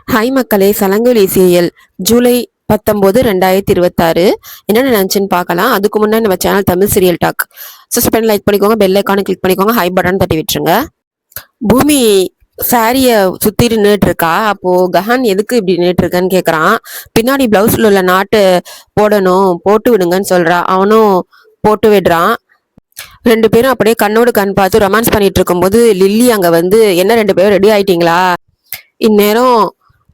Hi மக்களே, சலங்கொலி serial July 19 2026 என்ன நினைச்சுன்னு பார்க்கலாம். அதுக்கு முன்னாடி நம்ம channel Tamil serial talk subscribe like பண்ணிக்கோங்க, பெல் ஐக்கானை கிளிக் பண்ணிக்கோங்க, ஹை பட்டன் தட்டி விட்டுருங்க. பூமி சாரிய சுத்திட்டு நின்றுட்டு இருக்கா. அப்போ கஹன் எதுக்கு இப்படி நின்றுட்டு இருக்கான்னு கேக்குறான். பின்னாடி பிளவுஸ்ல உள்ள நாட்டு போடணும், போட்டு விடுங்கன்னு சொல்றா. அவனும் போட்டு விடுறான். ரெண்டு பேரும் அப்படியே கண்ணோடு கண் பார்த்து ரொமான்ஸ் பண்ணிட்டு இருக்கும்போது லில்லி அங்க வந்து, என்ன ரெண்டு பேரும் ரெடி ஆயிட்டீங்களா, இந்நேரம்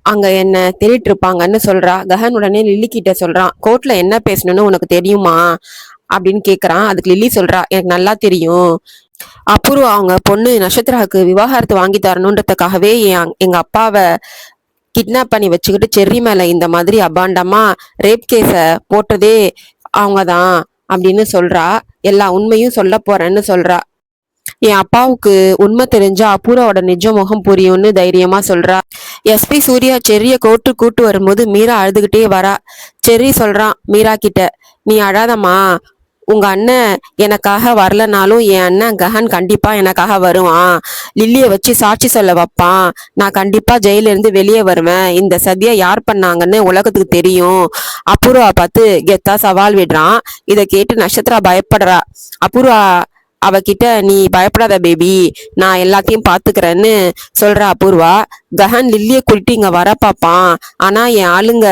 அங்க என்ன தேடிட்டு இருப்பாங்கன்னு சொல்றா. கஹன் உடனே லில்லி கிட்ட சொல்றான், கோர்ட்ல என்ன பேசணும்னு உனக்கு தெரியுமா அப்படின்னு கேக்குறான். அதுக்கு லில்லி சொல்றா, எனக்கு நல்லா தெரியும். அப்புறம் அவங்க பொண்ணு நட்சத்திராவுக்கு விவாகரத்து வாங்கி தரணுன்றதுக்காகவே எங்க அப்பாவை கிட்னாப் பண்ணி வச்சுக்கிட்டு செர்ரி மேல இந்த மாதிரி அபாண்டமா ரேப் கேஸ போட்டதே அவங்கதான் அப்படின்னு சொல்றா. எல்லா உண்மையும் சொல்ல போறேன்னு சொல்றா. என் அப்பாவுக்கு உண்மை தெரிஞ்சா அபூர்வாவோட நிஜ முகம் புரியும்னு தைரியமா சொல்றா. எஸ்பி சூர்யா செர்ரிய கோர்ட்டு கூட்டு வரும்போது மீரா அழுதுகிட்டே வரா. செர்ரி சொல்றான் மீரா கிட்ட, நீ அழாதம்மா, உங்க அண்ணன் எனக்காக வரலனாலும் என் அண்ணன் கஹன் கண்டிப்பா எனக்காக வருவான். லில்லிய வச்சு சாட்சி சொல்ல வைப்பான். நான் கண்டிப்பா ஜெயில இருந்து வெளியே வருவேன். இந்த சதியை யார் பண்ணாங்கன்னு உலகத்துக்கு தெரியும். அபூர்வா பார்த்து கெத்தா சவால் விடுறான். இதை கேட்டு நட்சத்திரா பயப்படுறா. அபூர்வா அவகிட்ட, நீ பயப்படாத பேபி, நான் எல்லாத்தையும் பாத்துக்கிறேன்னு சொல்ற அபூர்வா. கஹன் லில்லிய கூட்டிட்டு இங்க வர பாப்பான், ஆனா என் ஆளுங்க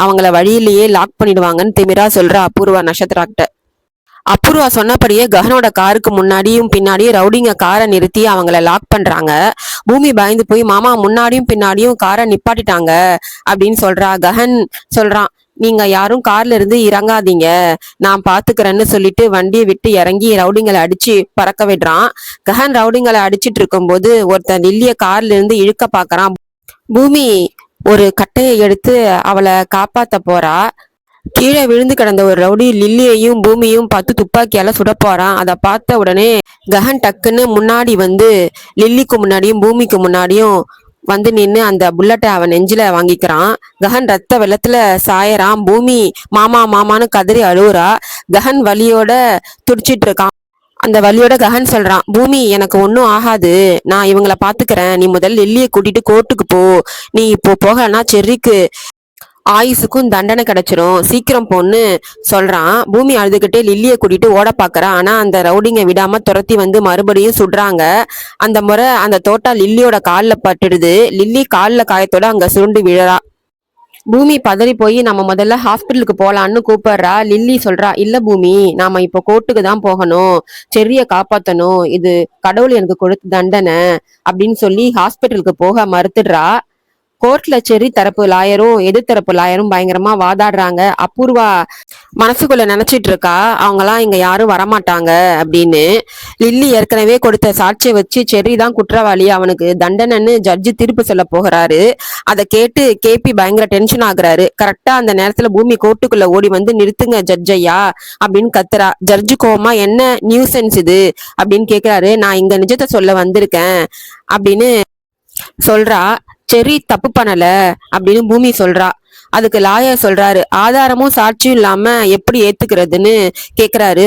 அவங்கள வழியிலேயே லாக் பண்ணிடுவாங்கன்னு திமிரா சொல்ற அபூர்வா நட்சத்திரா கிட்ட. அபூர்வா சொன்னபடியே கஹனோட காருக்கு முன்னாடியும் பின்னாடியும் ரவுடிங்க காரை நிறுத்தி அவங்கள லாக் பண்றாங்க. பூமி பயந்து போய், மாமா முன்னாடியும் பின்னாடியும் காரை நிப்பாட்டிட்டாங்க அப்படின்னு சொல்றா. கஹன் சொல்றான், நீங்க யாரும் கார்ல இருந்து இறங்காதீங்க, நான் பாத்துக்கிறேன்னு சொல்லிட்டு வண்டியை விட்டு இறங்கி ரவுடிங்களை அடிச்சு பறக்க விடுறான். கஹன் ரவுடிங்களை அடிச்சிட்டு இருக்கும்போது ஒருத்தன் லில்லிய கார்ல இருந்து இழுக்க பாக்குறான். பூமி ஒரு கட்டையை எடுத்து அவளை காப்பாத்த போறா. கீழே விழுந்து கிடந்த ஒரு ரவுடி லில்லியையும் பூமியும் பார்த்து துப்பாக்கியால சுட போறான். அதை பார்த்த உடனே கஹன் டக்குன்னு முன்னாடி வந்து லில்லிக்கு முன்னாடியும் பூமிக்கு முன்னாடியும் வந்து நின்று அந்த புல்லட்டை அவன் நெஞ்சில வாங்கிக்கிறான். கஹன் ரத்த வெள்ளத்துல சாயறான். பூமி மாமா மாமான்னு கதறி அழுவுறா. கஹன் வலியோட துடிச்சிட்டு இருக்கான். அந்த வலியோட கஹன் சொல்றான், பூமி எனக்கு ஒன்னும் ஆகாது, நான் இவங்களை பாத்துக்கிறேன், நீ முதல்ல லில்லியை கூட்டிட்டு கோர்ட்டுக்கு போ, நீ இப்போ போகலன்னா செர்ரிக்கு ஆயுசுக்கும் தண்டனை கிடைச்சிரும், சீக்கிரம் போன்னு சொல்றான். பூமி அழுதுகிட்டே லில்லியை கூட்டிட்டு ஓட பாக்குறா. ஆனா அந்த ரவுடிங்க விடாம துரத்தி வந்து மறுபடியும் சுடுறாங்க. அந்த முறை அந்த தோட்டா லில்லியோட காலில் பட்டுடுது. லில்லி காலில் காயத்தோட அங்க சுருண்டு விழறா. பூமி பதறி போய், நம்ம முதல்ல ஹாஸ்பிட்டலுக்கு போலான்னு கூப்பிடுறா. லில்லி சொல்றா, இல்ல பூமி, நாம இப்போ கோர்ட்டுக்கு தான் போகணும், செர்ரிய காப்பாத்தணும், இது கடவுள் எனக்கு கொடுத்த தண்டனை அப்படின்னு சொல்லி ஹாஸ்பிட்டலுக்கு போக மறுத்துடுறா. கோர்ட்ல செர்ரி தரப்பு லாயரும் எதிர்த்தரப்பு லாயரும் பயங்கரமா வாதாடுறாங்க. அபூர்வா மனசுக்குள்ள நினைச்சிட்டு இருக்கா, அவங்கலாம் இங்க யாரும் வரமாட்டாங்க அப்படின்னு. லில்லி ஏற்கனவே கொடுத்த சாட்சியை வச்சு செர்ரி தான் குற்றவாளி, அவனுக்கு தண்டனைன்னு ஜட்ஜி தீர்ப்பு சொல்ல போகிறாரு. அதை கேட்டு கேபி பயங்கர டென்ஷன் ஆகுறாரு. கரெக்டா அந்த நேரத்துல பூமி கோர்ட்டுக்குள்ள ஓடி வந்து, நிறுத்துங்க ஜட்ஜையா அப்படின்னு கத்துறா. ஜட்ஜு கோவமா, என்ன நியூசன்ஸ் இது அப்படின்னு கேக்குறாரு. நான் இங்க நிஜத்தை சொல்ல வந்திருக்கேன் அப்படின்னு சொல்றா. செர்ரி தப்பு பண்ணல அப்படின்னு பூமி சொல்றா. அதுக்கு லாயர் சொல்றாரு, ஆதாரமும் சாட்சியும் இல்லாம எப்படி ஏத்துக்கிறதுன்னு கேக்குறாரு.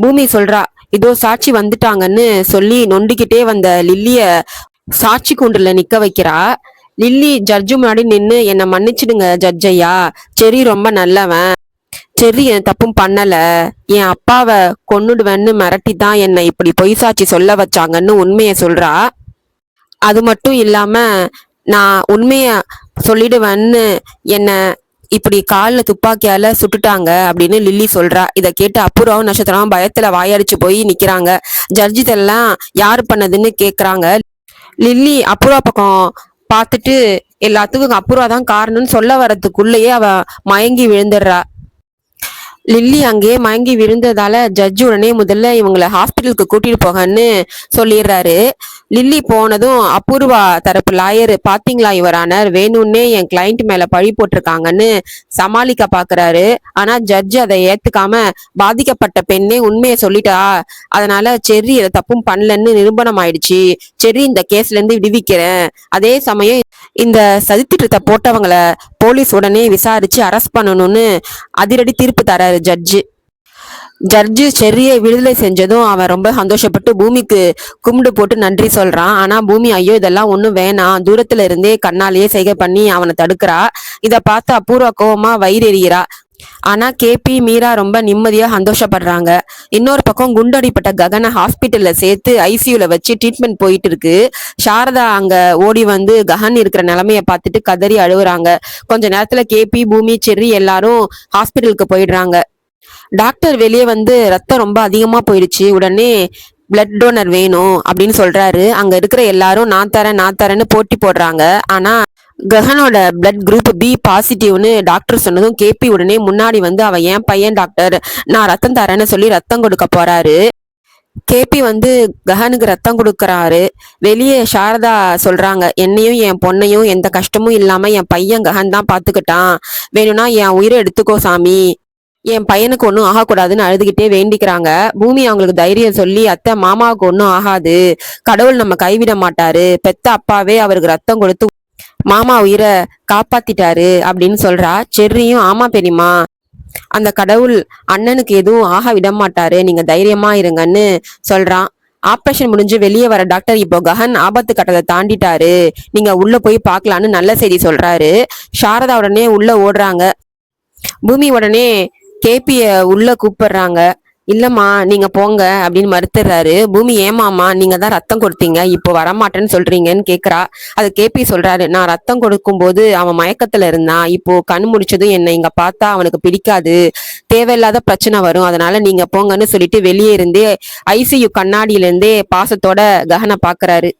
பூமி சொல்றா, இதோ சாட்சி வந்துட்டாங்கன்னு சொல்லி நொண்டிக்கிட்டே வந்த லில்லிய சாட்சி கூண்டுல நிக்க வைக்கிறா. லில்லி ஜட்ஜு முன்னாடி நின்னு, என்னை மன்னிச்சிடுங்க ஜட்ஜையா, செர்ரி ரொம்ப நல்லவன், செர்ரி என் தப்பும் பண்ணல, என் அப்பாவை கொன்னுடுவேன்னு மிரட்டி தான் என்னை இப்படி பொய் சாட்சி சொல்ல வச்சாங்கன்னு உண்மைய சொல்றா. அது மட்டும் இல்லாம நான் உண்மைய சொல்லிடுவேன்னு என்ன இப்படி காலில் துப்பாக்கியால சுட்டுட்டாங்க அப்படின்னு லில்லி சொல்றா. இதை கேட்டு அபூர்வாவும் நட்சத்திரம் பயத்துல வாயடிச்சு போய் நிக்கிறாங்க. ஜட்ஜிதெல்லாம் யாரு பண்ணதுன்னு கேக்குறாங்க. லில்லி அபூர்வா பக்கம் பார்த்துட்டு எல்லாத்துக்கும் அபூர்வா தான் காரணம்னு சொல்ல வர்றதுக்குள்ளேயே அவ மயங்கி விழுந்துடுறா. லில்லி அங்கேயே மயங்கி விழுந்ததால ஜட்ஜு உடனே முதல்ல இவங்களை ஹாஸ்பிட்டலுக்கு கூட்டிட்டு போகன்னு சொல்லிடுறாரு. லில்லி போனதும் அபூர்வா தரப்பு லாயர், பாத்தீங்களா யுவரானர், வேணும்னே என் கிளைண்ட் மேல பழி போட்டிருக்காங்கன்னு சமாளிக்க பாக்குறாரு. ஆனா ஜட்ஜு அதை ஏத்துக்காம, பாதிக்கப்பட்ட பெண்ணே உண்மையை சொல்லிட்டா, அதனால செர்ரி இதை தப்பும் பண்ணலன்னு நிரூபணம் ஆயிடுச்சு, செர்ரி இந்த கேஸ்ல இருந்து விடுவிக்கிறேன், அதே சமயம் இந்த சதித்திட்டத்தை போட்டவங்களை போலீஸ் உடனே விசாரிச்சு அரெஸ்ட் பண்ணணும்னு அதிரடி தீர்ப்பு தராரு ஜட்ஜு. ஜட்ஜு செர்ரியை விடுதலை செஞ்சதும் அவன் ரொம்ப சந்தோஷப்பட்டு பூமிக்கு கும்பிடு போட்டு நன்றி சொல்றான். ஆனா பூமி ஐயோ இதெல்லாம் ஒண்ணும் வேணாம், தூரத்துல இருந்தே கண்ணாலேயே செய்கை பண்ணி அவனை தடுக்கிறா. இத பார்த்து அபூர்வா கோவமா வயிறு எறிகிறா. ஆனா கேபி மீரா ரொம்ப நிம்மதியா சந்தோஷப்படுறாங்க. இன்னொரு பக்கம் குண்டடிப்பட்ட ககனை ஹாஸ்பிட்டல்ல சேர்த்து ஐசியூல வச்சு ட்ரீட்மெண்ட் போயிட்டு இருக்கு. சாரதா அங்க ஓடி வந்து ககன் இருக்கிற நிலைமைய பார்த்துட்டு கதறி அழுகுறாங்க. கொஞ்ச நேரத்துல கேபி பூமி செர்ரி எல்லாரும் ஹாஸ்பிட்டலுக்கு போயிடுறாங்க. டாக்டர் வெளியே வந்து ரத்தம் ரொம்ப அதிகமா போயிடுச்சு, உடனே பிளட் டோனர் வேணும் அப்படின்னு சொல்றாரு. அங்க இருக்கிற எல்லாரும் நான் தரேன்னு போட்டி போடுறாங்க. ஆனா ககனோட பிளட் குரூப் பி பாசிட்டிவ்னு டாக்டர் சொன்னதும் கேபி உடனே முன்னாடி வந்து அவ என் பையன் டாக்டர், நான் ரத்தம் தரேன்னு சொல்லி ரத்தம் கொடுக்க போறாரு. கேபி வந்து ககனுக்கு ரத்தம் கொடுக்கறாரு. வெளியே சாரதா சொல்றாங்க, என்னையும் என் பொண்ணையும் எந்த கஷ்டமும் இல்லாம என் பையன் ககன் தான் பாத்துக்கிட்டான், வேணும்னா என் உயிரை எடுத்துக்கோ சாமி, என் பையனுக்கு ஒன்றும் ஆகக்கூடாதுன்னு அழுதுகிட்டே வேண்டிக்கிறாங்க. பூமி அவங்களுக்கு தைரியம் சொல்லி, அத்தை மாமாவுக்கு ஒன்றும் ஆகாது, கடவுள் நம்ம கைவிட மாட்டாரு, பெத்த அப்பாவே அவருக்கு ரத்தம் கொடுத்து மாமா உயிரை காப்பாத்திட்டாரு அப்படின்னு சொல்றா. செர்ரியும் ஆமா பெரியமா, அந்த கடவுள் அண்ணனுக்கு எதுவும் ஆக விட மாட்டாரு, நீங்க தைரியமா இருங்கன்னு சொல்றான். ஆப்ரேஷன் முடிஞ்சு வெளியே வர டாக்டர், இப்போ ககன் ஆபத்து கட்டத்தை தாண்டிட்டாரு, நீங்க உள்ள போய் பார்க்கலான்னு நல்ல செய்தி சொல்றாரு. சாரதா உடனே உள்ள ஓடுறாங்க. பூமி உடனே கேபிய உள்ள கூப்பிடுறாங்க. இல்லம்மா நீங்க போங்க அப்படின்னு மறுத்துறாரு. பூமி ஏமாமா நீங்க தான் ரத்தம் கொடுத்தீங்க, இப்போ வரமாட்டேன்னு சொல்றீங்கன்னு கேக்குறா. அது கேபி சொல்றாரு, நான் ரத்தம் கொடுக்கும் போது அவன் மயக்கத்துல இருந்தான், இப்போ கண் முடிச்சதும் என்னை இங்க பார்த்தா அவனுக்கு பிடிக்காது, தேவையில்லாத பிரச்சனை வரும், அதனால நீங்க போங்கன்னு சொல்லிட்டு வெளியே இருந்தே ஐசியு கண்ணாடியில இருந்தே பாசத்தோட ககனை பாக்குறாரு.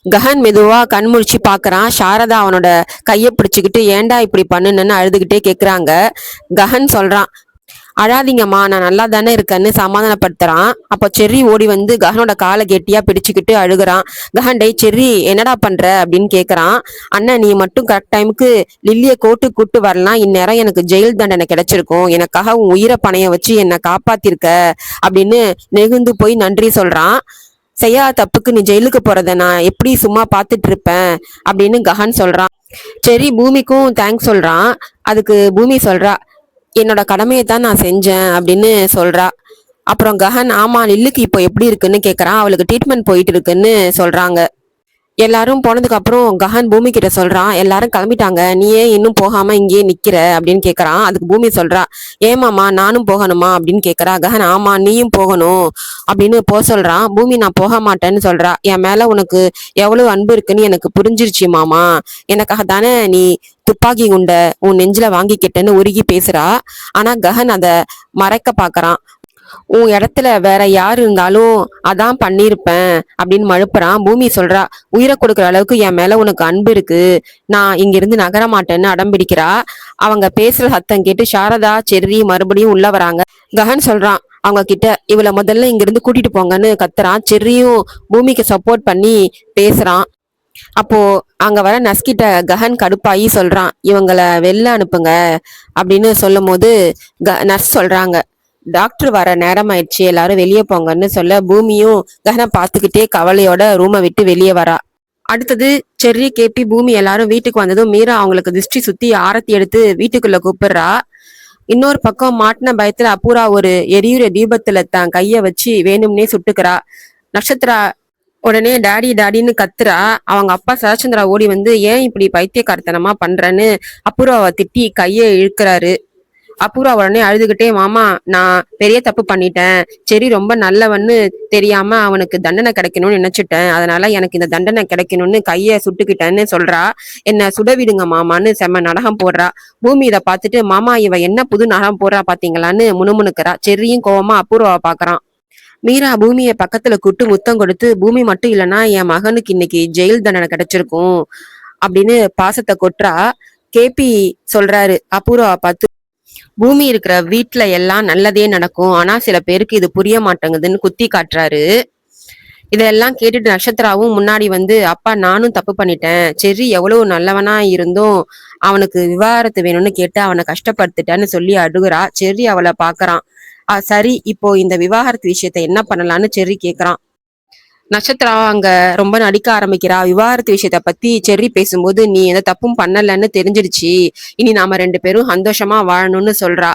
ககன் மெதுவா கண் முழிச்சு பாக்குறான். சாரதா அவனோட கையை பிடிச்சுக்கிட்டு ஏன்டா இப்படி பண்ணுன்னு அழுதுகிட்டே கேக்குறாங்க. ககன் சொல்றான், அழாதீங்கம்மா நான் நல்லா தானே இருக்கேன்னு சமாதானப்படுத்துறான். அப்போ செர்ரி ஓடி வந்து ககனோட காலை கெட்டியா பிடிச்சுக்கிட்டு அழுகுறான். ககன், டே செர்ரி என்னடா பண்ற அப்படின்னு கேக்குறான். அண்ணன் நீ மட்டும் கரெக்ட் டைமுக்கு லில்லிய கோர்ட்டுக்கு கூட்டு வரலாம், இந்நேரம் எனக்கு ஜெயில் தண்டனை கிடைச்சிருக்கும், எனக்காக உன் உயிரை பணைய வச்சு என்னை காப்பாத்திருக்க அப்படின்னு நெகுந்து போய் நன்றி சொல்றான். செய்யாத தப்புக்கு நீ ஜெயிலுக்கு போறத நான் எப்படி சும்மா பார்த்துட்டு இருப்பேன் அப்படின்னு கஹன் சொல்றான். சரி பூமிக்கும் தேங்க்ஸ் சொல்றான். அதுக்கு பூமி சொல்றா, என்னோட கடமையை தான் நான் செஞ்சேன் அப்படின்னு சொல்றா. அப்புறம் கஹன், ஆமா லில்லுக்கு இப்போ எப்படி இருக்குன்னு கேக்குறான். அவளுக்கு ட்ரீட்மெண்ட் போயிட்டு இருக்குன்னு சொல்றாங்க. எல்லாரும் போனதுக்கு அப்புறம் கஹன் பூமி கிட்ட சொல்றான், எல்லாரும் கிளம்பிட்டாங்க, நீ ஏன் இன்னும் போகாம இங்கேயே நிக்கிற அப்படின்னு கேக்குறான். அதுக்கு பூமி சொல்றா, ஏமாமா நானும் போகணுமா அப்படின்னு கேக்குறா. கஹன், ஆமா நீயும் போகணும் அப்படின்னு சொல்றான். பூமி, நான் போக மாட்டேன்னு சொல்றா. என் மேல உனக்கு எவ்வளவு அன்பு இருக்குன்னு எனக்கு புரிஞ்சிருச்சு மாமா, எனக்காக தானே நீ துப்பாக்கி குண்ட உன் நெஞ்சில வாங்கிக்கிட்டேன்னு உருகி பேசுறா. ஆனா கஹன் அதை மறைக்க பாக்குறான். உன் இடத்துல வேற யாரு இருந்தாலும் அதான் பண்ணிருப்பேன் அப்படின்னு மழுப்புறான். பூமி சொல்றா, உயிரை கொடுக்குற அளவுக்கு என் மேல உனக்கு அன்பு இருக்கு, நான் இங்க இருந்து நகர மாட்டேன்னு அடம்பிடிக்கிறா. அவங்க பேசுற சத்தம் கேட்டு சாரதா செர்ரி மறுபடியும் உள்ள வராங்க. ககன் சொல்றான் அவங்க கிட்ட, இவளை முதல்ல இங்க இருந்து கூட்டிட்டு போங்கன்னு கத்துறான். செர்ரியும் பூமிக்கு சப்போர்ட் பண்ணி பேசுறான். அப்போ அங்க வர நஸ்கிட்ட ககன் கடுப்பாயி சொல்றான், இவங்களை வெளில அனுப்புங்க அப்படின்னு சொல்லும் போது நர்ஸ் சொல்றாங்க, டாக்டர் வர நேரம் ஆயிடுச்சு, எல்லாரும் வெளியே போங்கன்னு சொல்ல பூமியும் ககனை பார்த்துக்கிட்டே கவலையோட ரூமை விட்டு வெளியே வரா. அடுத்தது செர்ரி கேபி பூமி எல்லாரும் வீட்டுக்கு வந்ததும் மீரா அவங்களுக்கு திருஷ்டி சுத்தி ஆரத்தி எடுத்து வீட்டுக்குள்ள கூப்பிடுறா. இன்னொரு பக்கம் மாட்டின பயத்துல அபூரா ஒரு எரியுற தீபத்துல தான் கைய வச்சு வேணும்னே சுட்டுக்கிறா. நட்சத்திரா உடனே டாடி டாடின்னு கத்துறா. அவங்க அப்பா சரச்சந்திரா ஓடி வந்து, ஏன் இப்படி பைத்தியக்காரத்தனமா பண்றன்னு அபூர்வாவை திட்டி கையை இழுக்கிறாரு. அபூர்வா உடனே அழுதுகிட்டே, மாமா நான் பெரிய தப்பு பண்ணிட்டேன், சரி ரொம்ப நல்லவன்னு தெரியாம அவனுக்கு தண்டனை கிடைக்கணும்னு நினைச்சிட்டேன், அதனால எனக்கு இந்த தண்டனை கிடைக்கணும்னு கைய சுட்டுக்கிட்டேன்னு சொல்றா. என்ன சுடவிடுங்க மாமான்னு செம்ம நாடகம் போடுறா. பூமி இதை பார்த்துட்டு, மாமா இவ என்ன புது நாடகம் போடுறா பாத்தீங்களான்னு முணுமுணுக்கிறா. செர்ரியும் கோவமா அபூர்வாவை பாக்குறான். மீரா பூமியை பக்கத்துல கூட்டு முத்தம் கொடுத்து, பூமி மட்டும் இல்லைன்னா என் மகனுக்கு இன்னைக்கு ஜெயில் தண்டனை கிடைச்சிருக்கும் அப்படின்னு பாசத்தை கொட்டுறா. கேபி சொல்றாரு அபூர்வாவை பார்த்து, பூமி இருக்கிற வீட்டுல எல்லாம் நல்லதே நடக்கும், ஆனா சில பேருக்கு இது புரிய மாட்டேங்குதுன்னு குத்தி காட்டுறாரு. இதெல்லாம் கேட்டுட்டு நட்சத்திராவும் முன்னாடி வந்து, அப்பா நானும் தப்பு பண்ணிட்டேன், செர்ரி எவ்வளவு நல்லவனா இருந்தும் அவனுக்கு விவாகரத்து வேணும்னு கேட்டு அவனை கஷ்டப்படுத்திட்டேன்னு சொல்லி அழுகுறா. செர்ரி அவளை பாக்குறான். சரி இப்போ இந்த விவாகரத்து விஷயத்த என்ன பண்ணலான்னு செர்ரி கேக்குறான். நட்சத்திரா அங்க ரொம்ப நடிக்க ஆரம்பிக்கிறா. விவாகரத்து விஷயத்த பத்தி செர்ரி பேசும்போது, நீ எந்த தப்பும் பண்ணலன்னு தெரிஞ்சிடுச்சு, இனி நாம 2 பேரும் சந்தோஷமா வாழணும்னு சொல்றா.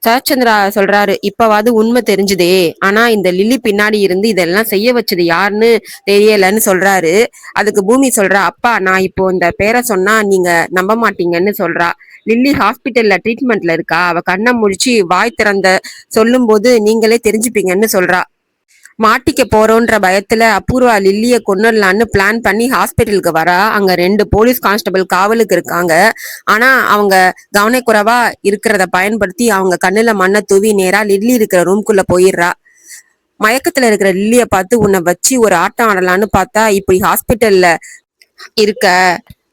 சரத்சந்திரா சொல்றாரு, இப்பவாவது உண்மை தெரிஞ்சுதே. ஆனா இந்த லில்லி பின்னாடி இருந்து இதெல்லாம் செய்ய வச்சது யாருன்னு தெரியலன்னு சொல்றாரு. அதுக்கு பூமி சொல்றா, அப்பா நான் இப்போ இந்த பேரை சொன்னா நீங்க நம்ப மாட்டீங்கன்னு சொல்றா. லில்லி ஹாஸ்பிட்டல்ல ட்ரீட்மெண்ட்ல இருக்கா. அவ கண்ணை முழிச்சு வாய் திறந்த சொல்லும் போது நீங்களே தெரிஞ்சுப்பீங்கன்னு சொல்றா. மாட்டிக்க போறோன்ற பயத்துல அபூர்வா லில்லிய கொன்னுடலான்னு பிளான் பண்ணி ஹாஸ்பிட்டலுக்கு வரா. அங்க 2 போலீஸ் கான்ஸ்டபிள் காவலுக்கு இருக்காங்க. ஆனா அவங்க கவனக்குறைவா இருக்கிறத பயன்படுத்தி அவங்க கண்ணுல மண்ணை தூவி நேரா லில்லி இருக்கிற ரூம்குள்ள போயிடுறா. மயக்கத்துல இருக்கிற லில்லிய பார்த்து உன்னை வச்சு ஒரு ஆட்டம் ஆடலான்னு பார்த்தா இப்படி ஹாஸ்பிட்டல்ல இருக்க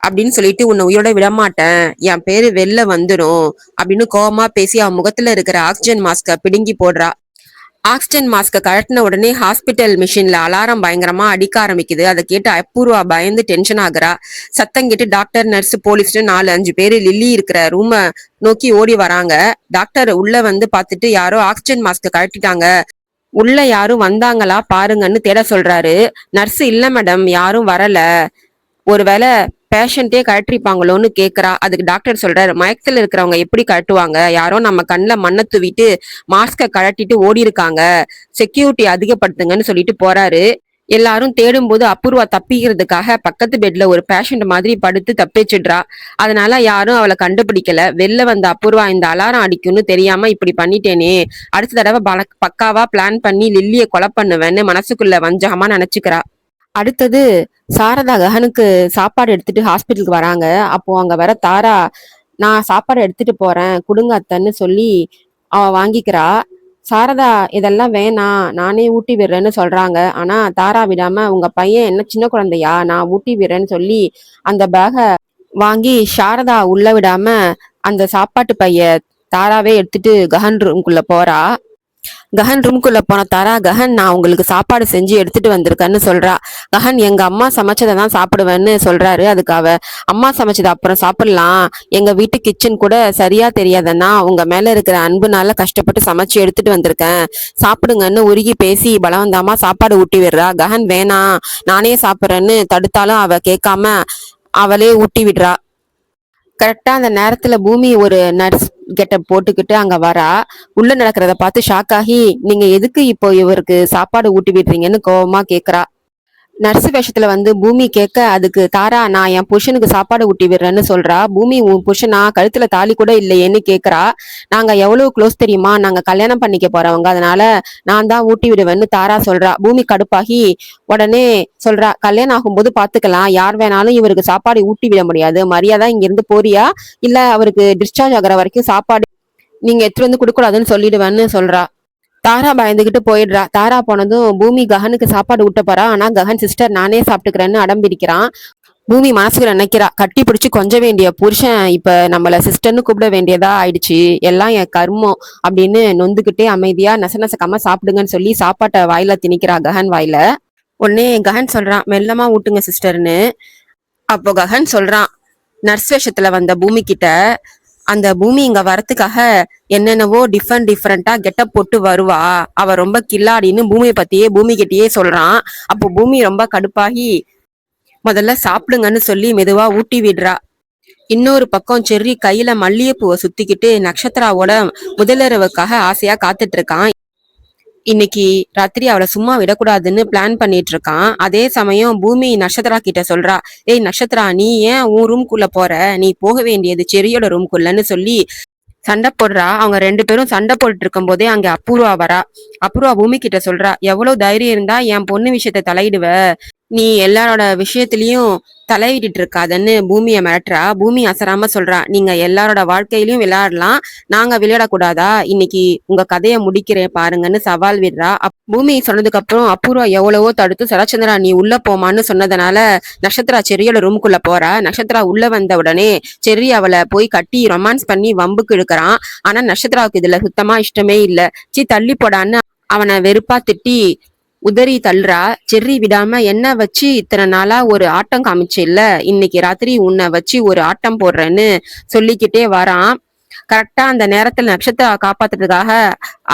அப்படின்னு சொல்லிட்டு உன்னை உயிரோட விடமாட்டேன், என் பேரு வெளில வந்துடும் அப்படின்னு கோவமா பேசி அவன் முகத்துல இருக்கிற ஆக்சிஜன் மாஸ்க பிடுங்கி போடுறா. ஆக்சிஜன் மாஸ்க கழட்டின உடனே ஹாஸ்பிட்டல் மிஷின்ல அலாரம் பயங்கரமா அடிக்க ஆரம்பிக்குது. அதை கேட்டு அபூர்வா பயந்து டென்ஷன் ஆகுறா. சத்தம் கேட்டு டாக்டர், நர்ஸ், போலீஸ்னு 4-5 பேரு லில்லி இருக்கிற ரூமை நோக்கி ஓடி வராங்க. டாக்டர் உள்ள வந்து பார்த்துட்டு யாரோ ஆக்சிஜன் மாஸ்க கழட்டிட்டாங்க, உள்ள யாரும் வந்தாங்களா பாருங்கன்னு தேட சொல்றாரு. நர்ஸ், இல்ல மேடம் யாரும் வரல, ஒருவேளை பேஷண்டே கழட்டிருப்பாங்களோன்னு கேக்குறா. அதுக்கு டாக்டர் சொல்றாரு, மயக்கத்துல இருக்கிறவங்க எப்படி கழட்டுவாங்க, யாரோ நம்ம கண்ணில் மண்ணை தூவிட்டு மாஸ்க கழட்டிட்டு ஓடி இருக்காங்க, செக்யூரிட்டி அதிகப்படுத்துங்கன்னு சொல்லிட்டு போறாரு. எல்லாரும் தேடும் போது அபூர்வா தப்பிக்கிறதுக்காக பக்கத்து பெட்ல ஒரு பேஷண்ட் மாதிரி படுத்து தப்பிச்சிடுறா. அதனால யாரும் அவளை கண்டுபிடிக்கல. வெளில வந்த அபூர்வா இந்த அலாரம் அடிக்கும்னு தெரியாம இப்படி பண்ணிட்டேனே, அடுத்த தடவை பக்காவா பிளான் பண்ணி லில்லிய கொலை பண்ணுவேன்னு மனசுக்குள்ள வஞ்சகமா நினைச்சுக்கிறா. அடுத்தது சாரதா ககனுக்கு சாப்பாடு எடுத்துட்டு ஹாஸ்பிட்டலுக்கு வராங்க. அப்போ அங்க வர தாரா, நான் சாப்பாடு எடுத்துட்டு போறேன் கொடுங்க அத்தன்னு சொல்லி அவ வாங்கிக்கிறா. சாரதா, இதெல்லாம் வேணாம் நானே ஊட்டி விடுறேன்னு சொல்றாங்க. ஆனா தாரா விடாம, உங்க பையன் என்ன சின்ன குழந்தையா, நான் ஊட்டி விடுறேன்னு சொல்லி அந்த பேக வாங்கி சாரதா உள்ள விடாம அந்த சாப்பாட்டு பைய தாராவே எடுத்துட்டு ககன் ரூம்குள்ள போறா. கஹன் ரூம்குள்ள போன தாரா, கஹன் நான் உங்களுக்கு சாப்பாடு செஞ்சு எடுத்துட்டு வந்திருக்கேன்னு சொல்றா. கஹன், எங்க அம்மா சமைச்சதை தான் சாப்பிடுவேன்னு சொல்றாரு. அதுக்கு அவ, அம்மா சமைச்சதை அப்புறம் சாப்பிடலாம், எங்க வீட்டு கிச்சன் கூட சரியா தெரியாதன்னா உங்க மேல இருக்கிற அன்புனால கஷ்டப்பட்டு சமைச்சு எடுத்துட்டு வந்திருக்கேன், சாப்பிடுங்கன்னு உருகி பேசி பலவந்தாமா சாப்பாடு ஊட்டி விடுறா. கஹன் வேணாம் நானே சாப்பிட்றேன்னு தடுத்தாலும் அவ கேட்காம அவளே ஊட்டி விடுறா. கரெக்டா அந்த நேரத்துல பூமி ஒரு நர்ஸ் கெட்டப் போட்டுக்கிட்டு அங்க வரா. உள்ள நடக்கிறத பார்த்து ஷாக் ஆகி, நீங்க எதுக்கு இப்போ இவருக்கு சாப்பாடு ஊட்டி விடுறீங்கன்னு கோவமா கேக்குறா. நர்ஸ் வேஷத்துல வந்து பூமி கேட்க, அதுக்கு தாரா, நான் என் புருஷனுக்கு சாப்பாடு ஊட்டி விடுறேன்னு சொல்றா. பூமி, உன் புருஷனா, கழுத்துல தாலி கூட இல்லையேன்னு கேக்குறா. நாங்க எவ்வளவு க்ளோஸ் தெரியுமா, நாங்க கல்யாணம் பண்ணிக்க போறவங்க, அதனால நான் தான் ஊட்டி விடுவேன்னு தாரா சொல்றா. பூமி கடுப்பாகி உடனே சொல்றா, கல்யாணம் ஆகும்போது பாத்துக்கலாம், யார் வேணாலும் இவருக்கு சாப்பாடு ஊட்டி விட முடியாது, மரியாதை இங்க இருந்து போறியா, இல்ல அவருக்கு டிஸ்சார்ஜ் ஆகுற வரைக்கும் சாப்பாடு நீங்க எடுத்துட்டு வந்து கொடுக்கூடாதுன்னு சொல்லிடுவேன்னு சொல்றா. தாரா பயந்துகிட்டு போயிடுறா. தாரா போனதும் பூமி ககனுக்கு சாப்பாடு ஊட்ட போறா. ஆனா ககன், சிஸ்டர் நானே சாப்பிட்டுக்கிறேன்னு அடம் பிடிக்கிறான். பூமி மனசுல நினைக்கிறா, கட்டி பிடிச்சு கொஞ்ச வேண்டிய புருஷன் இப்ப நம்மள சிஸ்டர்னு கூப்பிட வேண்டியதா ஆயிடுச்சு, எல்லாம் என் கர்மம் அப்படின்னு நொந்துகிட்டே அமைதியா நசநசக்காம சாப்பிடுங்கன்னு சொல்லி சாப்பாட்டை வாயில திணிக்கிறா ககன் வாயில. உடனே ககன் சொல்றான், மெல்லமா ஊட்டுங்க சிஸ்டர்னு. அப்போ ககன் சொல்றான் நர்ஸ் வேஷத்துல வந்த பூமி கிட்ட, அந்த பூமி இங்க வரத்துக்காக என்னென்னவோ டிஃப்ரெண்டா கெட்டப் போட்டு வருவா, அவ ரொம்ப கில்லாடின்னு பூமியை பத்தியே பூமி கிட்டயே சொல்றான். அப்போ பூமி ரொம்ப கடுப்பாகி முதல்ல சாப்பிடுங்கன்னு சொல்லி மெதுவா ஊட்டி விடுறா. இன்னொரு பக்கம் செர்ரி கையில மல்லிகைப்பூவை சுத்திக்கிட்டு நட்சத்திராவோட முதலிரவுக்காக ஆசையா காத்துட்டு இருக்கான். இன்னைக்கு ராத்திரி அவளை சும்மா விடக்கூடாதுன்னு பிளான் பண்ணிட்டு இருக்கான். அதே சமயம் பூமி நட்சத்திரா கிட்ட சொல்றா, ஏய் நட்சத்திரா, நீ ஏன் உன் ரூம்குள்ள போற, நீ போக வேண்டியது செரியோட ரூம்குள்ளன்னு சொல்லி சண்டை போடுறா. அவங்க 2 பேரும் சண்டை போட்டுட்டு இருக்கும் போதே அங்க அபூர்வா வரா. அபூர்வா பூமி கிட்ட சொல்றா, எவ்வளவு தைரியம் இருந்தா என் பொண்ணு விஷயத்த தலையிடுவ, நீ எல்லாரோட விஷயத்திலயும் தலையிட்டு இருக்காதன்னு பூமியை மிரட்டுறா. பூமி அசராம சொல்றா, நீங்க எல்லாரோட வாழ்க்கையிலயும் விளையாடலாம், நாங்க விளையாடக்கூடாதா, இன்னைக்கு உங்க கதையை முடிக்கிறேன் பாருங்கன்னு சவால் விடுறா. பூமி சொன்னதுக்கு அப்புறம் அபூர்வா எவ்வளவோ தடுத்து, சரச்சந்திரா நீ உள்ள போமான்னு சொன்னதுனால நட்சத்திரா செரியோட ரூமுக்குள்ள போறா. நட்சத்திரா உள்ள வந்த உடனே செர்ரி அவளை போய் கட்டி ரொமான்ஸ் பண்ணி வம்புக்கு இழுக்கிறான். ஆனா நட்சத்திராவுக்கு இதுல சுத்தமா இஷ்டமே இல்ல. தள்ளி போடான்னு அவனை வெறுப்பா திட்டி உதறி தள்ளுறா. செர்ரி விடாம, என்ன வச்சு இத்தனை நாளா ஒரு ஆட்டம் காமிச்சு இல்ல, இன்னைக்கு ராத்திரி உன்னை வச்சு ஒரு ஆட்டம் போடுறேன்னு சொல்லிக்கிட்டே வரான். கரெக்டா அந்த நேரத்துல நட்சத்திரா காப்பாத்துறதுக்காக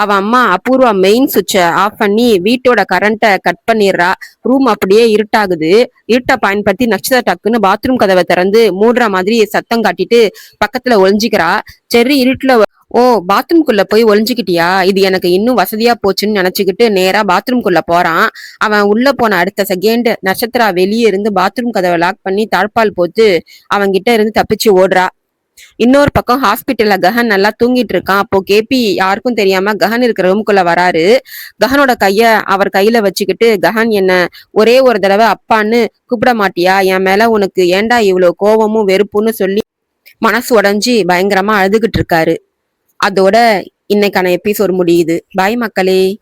அவ அம்மா அபூர்வா மெயின் சுவிட்ச ஆஃப் பண்ணி வீட்டோட கரண்ட்டை கட் பண்ணிடுறா. ரூம் அப்படியே இருட்டாகுது. இருட்டை பயன்படுத்தி நட்சத்திர டக்குன்னு பாத்ரூம் கதவை திறந்து மூடுற மாதிரி சத்தம் காட்டிட்டு பக்கத்துல ஒளிஞ்சிக்கிறா. செர்ரி இருட்டுல ஓ, பாத்ரூம்குள்ள போய் ஒளிஞ்சுக்கிட்டியா? இது எனக்கு இன்னும் வசதியா போச்சுன்னு நினைச்சுக்கிட்டு நேரா பாத்ரூம்குள்ள போறான். அவன் உள்ள போன அடுத்த செகண்ட் நட்சத்திரா வெளியே இருந்து பாத்ரூம் கதவை லாக் பண்ணி தாழ்பால் போட்டு அவன் கிட்ட இருந்து தப்பிச்சு ஓடுறா. இன்னொரு பக்கம் ஹாஸ்பிட்டல்ல ககன் நல்லா தூங்கிட்டு இருக்கான். அப்போ கேபி யாருக்கும் தெரியாம ககன் இருக்கிற ரூமுக்குள்ள வராரு. ககனோட கைய அவர் கையில வச்சுக்கிட்டு, ககன் என்ன ஒரே ஒரு தடவை அப்பான்னு கூப்பிட மாட்டியா? என் மேல உனக்கு ஏன்டா இவ்வளவு கோவமும் வெறுப்புன்னு சொல்லி மனசு உடைஞ்சு பயங்கரமா அழுதுகிட்டு இருக்காரு. அதோட இன்னைக்கான எபிசோட் முடியுது. பாய் மக்களே.